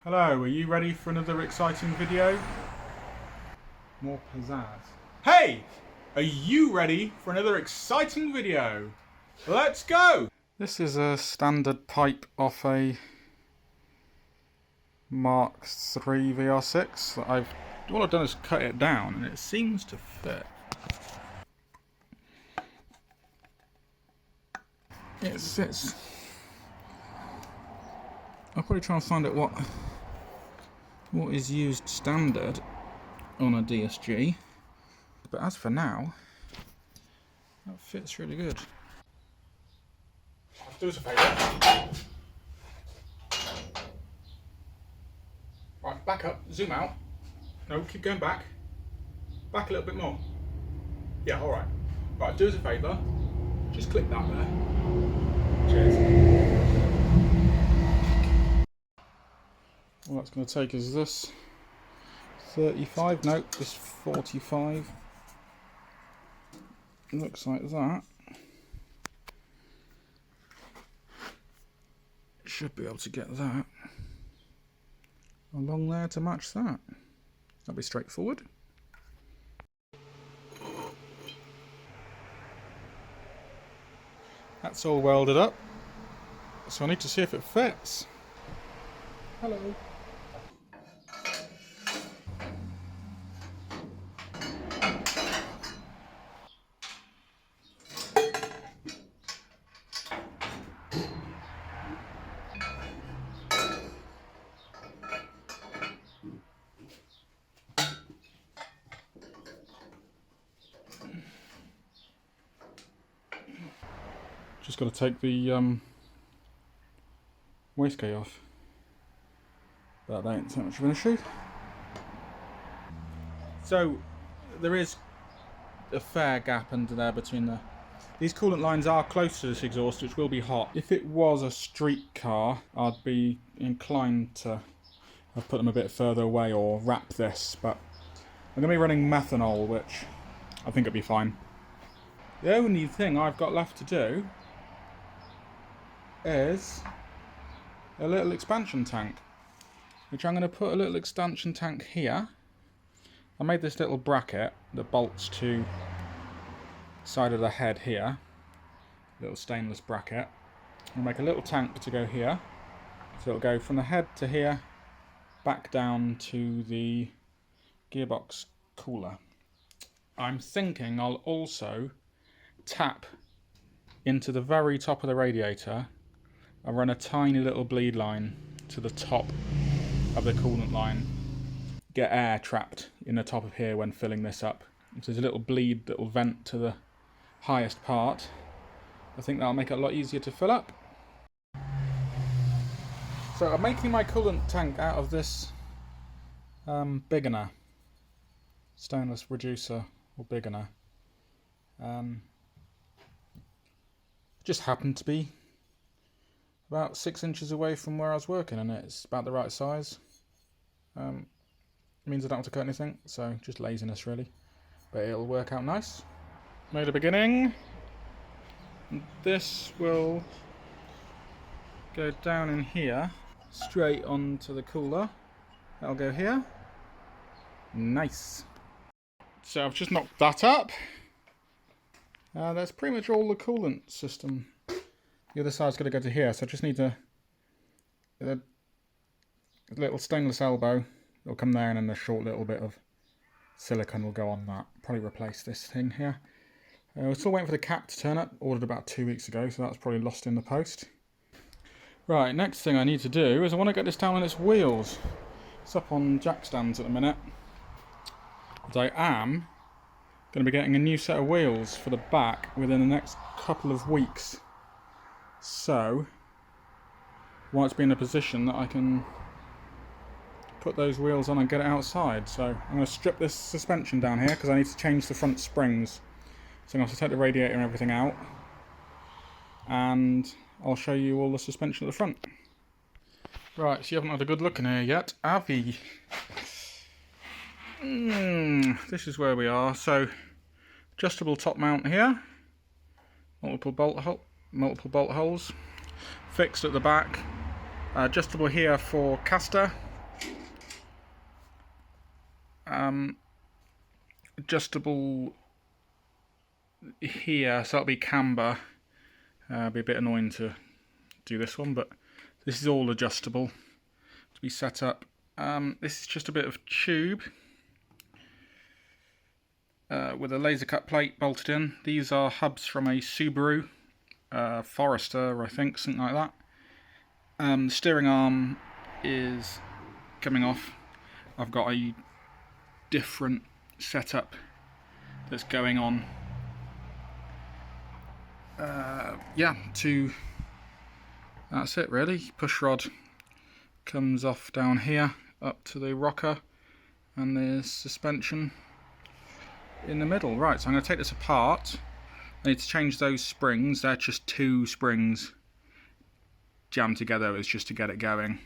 Hello, are you ready for another exciting video? More pizzazz. Hey! Are you ready for another exciting video? Let's go! This is a standard pipe off a Mark III VR6 that all I've done is cut it down and it seems to fit. It sits. I'll probably try and find out what is used standard on a DSG, but as for now, that fits really good. Do us a favour. Right, back up, zoom out. No, keep going back. Back a little bit more. Yeah, alright. Right, do us a favour. Just click that there. Cheers. All that's going to take is this 35, no, this 45. Looks like that. Should be able to get that along there to match that. That'll be straightforward. That's all welded up, so I need to see if it fits. Hello. Just got to take the wastegate off. That ain't so much of an issue. So there is a fair gap under there between these coolant lines are close to this exhaust, which will be hot. If it was a street car, I'd be inclined to have put them a bit further away or wrap this, but I'm going to be running methanol, which I think it'll be fine. The only thing I've got left to do is a little expansion tank, which I'm going to put a little expansion tank here. I made this little bracket that bolts to the side of the head here, little stainless bracket. I'll make a little tank to go here, so it'll go from the head to here, back down to the gearbox cooler. I'm thinking I'll also tap into the very top of the radiator. I run a tiny little bleed line to the top of the coolant line, get air trapped in the top of here when filling this up. So there's a little bleed that will vent to the highest part. I think that'll make it a lot easier to fill up. So I'm making my coolant tank out of this biggener, stainless reducer or biggener. Just happened to be about 6 inches away from where I was working, and it's about the right size. Means I don't have to cut anything, so just laziness really, but it'll work out nice. Made a beginning. This will go down in here, straight onto the cooler. That'll go here. Nice. So I've just knocked that up. That's pretty much all the coolant system. The other side's got to go to here, so I just need a little stainless elbow. It'll come there, and then a short little bit of silicone will go on that. Probably replace this thing here. We're still waiting for the cap to turn up. Ordered about 2 weeks ago, so that's probably lost in the post. Right, next thing I need to do is I want to get this down on its wheels. It's up on jack stands at the minute. But I am going to be getting a new set of wheels for the back within the next couple of weeks. So, I want it to be in a position that I can put those wheels on and get it outside. So I'm going to strip this suspension down here because I need to change the front springs. So I'm going to have to take the radiator and everything out, and I'll show you all the suspension at the front. Right, so you haven't had a good look in here yet, have you? This is where we are. So adjustable top mount here, multiple bolt holes, fixed at the back, adjustable here for caster, adjustable here, so that'll be camber. It'll be a bit annoying to do this one, but this is all adjustable to be set up. This is just a bit of tube with a laser cut plate bolted in. These are hubs from a Subaru Forester, I think, something like that. The steering arm is coming off. I've got a different setup that's going on. That's it really. Push rod comes off down here up to the rocker, and there's suspension in the middle. Right, so I'm going to take this apart. I need to change those springs. They're just 2 springs jammed together. It's just to get it going.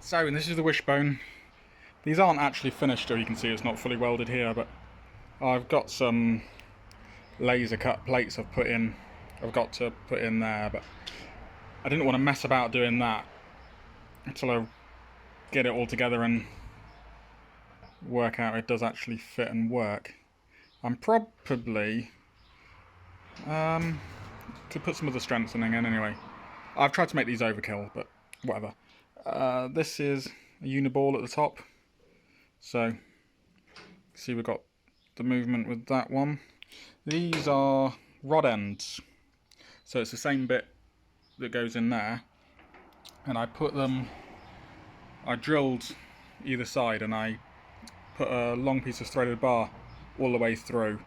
So, and this is the wishbone. These aren't actually finished, or you can see it's not fully welded here, but I've got some laser cut plates I've got to put in there, but I didn't want to mess about doing that until I get it all together and work out it does actually fit and work. I'm probably could put some other strengthening in anyway. I've tried to make these overkill, but whatever. This is a uniball at the top, so see we've got the movement with that one. These are rod ends, so it's the same bit that goes in there, and I drilled either side, and I put a long piece of threaded bar all the way through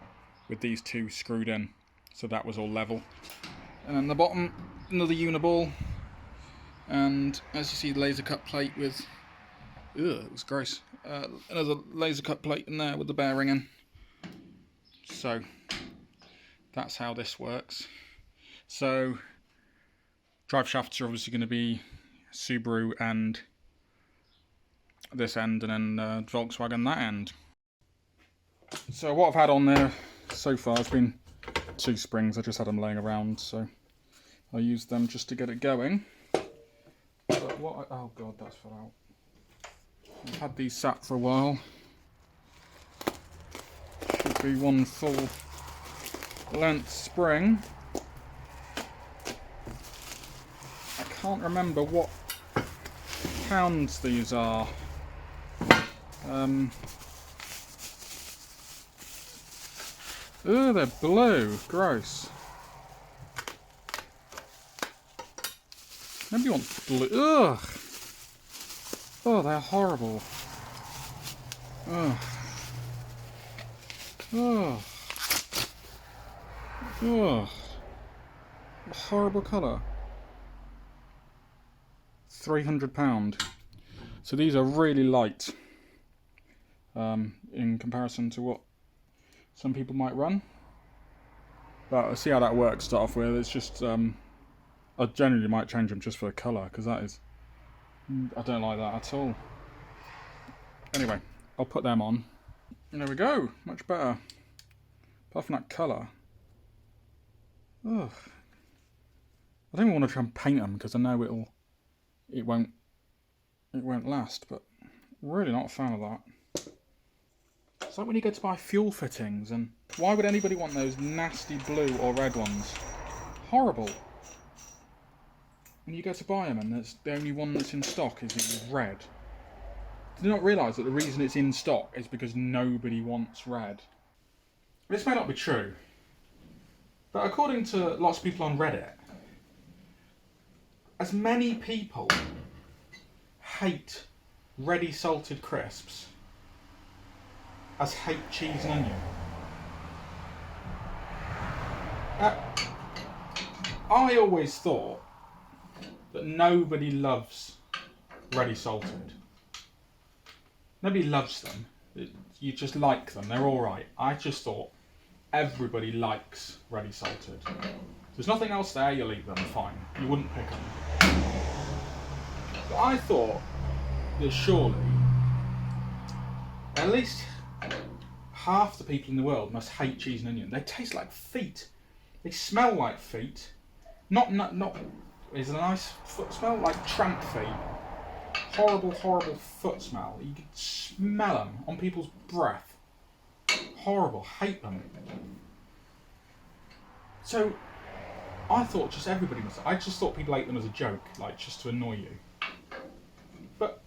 with these 2 screwed in, so that was all level. And then the bottom, another uniball, and as you see, the laser cut plate with, it was gross, another laser cut plate in there with the bearing in. So that's how this works. So drive shafts are obviously going to be Subaru and this end, and then Volkswagen that end. So what I've had on there so far has been 2 springs. I just had them laying around, so I used them just to get it going. But oh god, that's fell out. I've had these sat for a while. Should be 1 full length spring. I can't remember what pounds these are. They're blue. Gross. Nobody wants blue. Ugh. Oh, they're horrible. Ugh. Ugh. Ugh. Horrible colour. £300. So these are really light in comparison to what some people might run. But I'll see how that works to start off with. It's just, I generally might change them just for the colour, because that is, I don't like that at all. Anyway, I'll put them on. And there we go, much better. Apart from that colour. Ugh. I don't even want to try and paint them, because I know it won't last, but I'm really not a fan of that. It's like when you go to buy fuel fittings, and why would anybody want those nasty blue or red ones? Horrible. When you go to buy them, and there's the only one that's in stock is red. Do you not realise that the reason it's in stock is because nobody wants red? This may not be true, but according to lots of people on Reddit, as many people hate ready salted crisps as hate cheese and onion. I always thought that nobody loves ready salted. Nobody loves them. You just like them. They're alright. I just thought everybody likes ready salted. There's nothing else there, you'll eat them, fine. You wouldn't pick them. But I thought that surely at least half the people in the world must hate cheese and onion. They taste like feet. They smell like feet. Not is a nice foot smell, like tramp feet. Horrible, horrible foot smell. You can smell them on people's breath. Horrible, hate them. So, I thought just everybody must. I just thought people ate them as a joke, like just to annoy you. But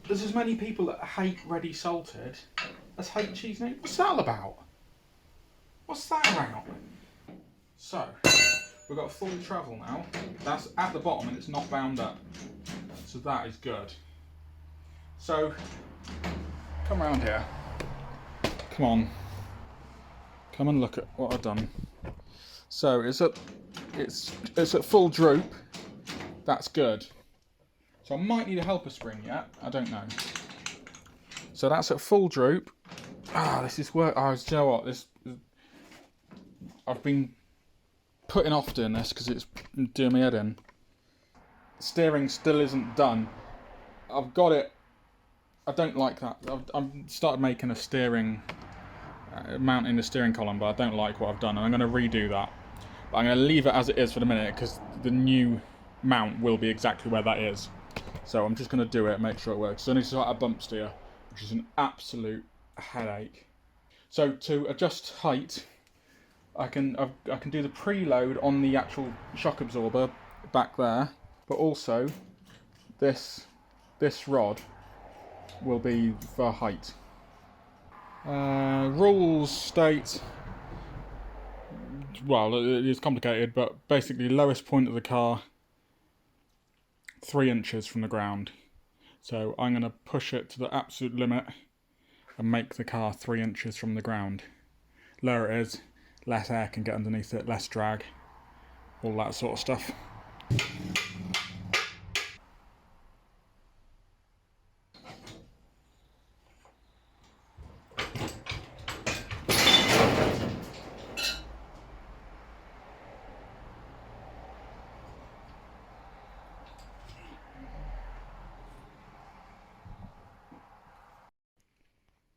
there's as many people that hate ready salted as hate cheese and egg. What's that all about? What's that about? So, we've got full travel now. That's at the bottom and it's not bound up. So that is good. So, come around here. Come on. Come and look at what I've done. So it's at full droop. That's good. So I might need a helper spring yet. I don't know. So that's at full droop. This is work. Do you know what? I've been putting off doing this because it's doing my head in. Steering still isn't done. I've got it. I don't like that. I've started making a steering, mounting the steering column, but I don't like what I've done. And I'm going to redo that. But I'm going to leave it as it is for the minute because the new mount will be exactly where that is. So I'm just going to do it, make sure it works. So I need to start a bump steer, which is an absolute headache. So to adjust height, I can do the preload on the actual shock absorber back there, but also this rod will be for height. Rules state, well, it is complicated, but basically lowest point of the car 3 inches from the ground. So I'm going to push it to the absolute limit and make the car 3 inches from the ground. Lower it is, less air can get underneath it, less drag, all that sort of stuff.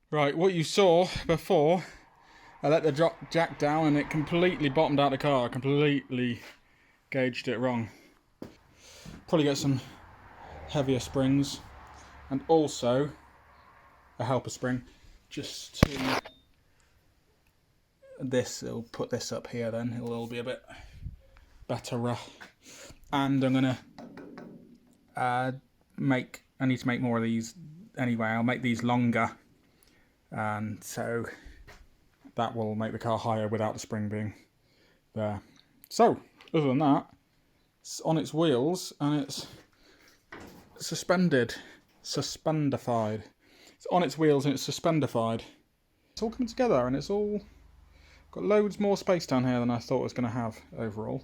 Right, what you saw before, I let the drop jack down and it completely bottomed out the car. I completely gauged it wrong. Probably get some heavier springs and also a helper spring just to this. It'll put this up here then. It'll all be a bit better. And I'm gonna I need to make more of these anyway. I'll make these longer. And so that will make the car higher without the spring being there. So, other than that, it's on its wheels and it's suspendified. It's on its wheels and it's suspendified. It's all coming together and it's all got loads more space down here than I thought it was going to have overall.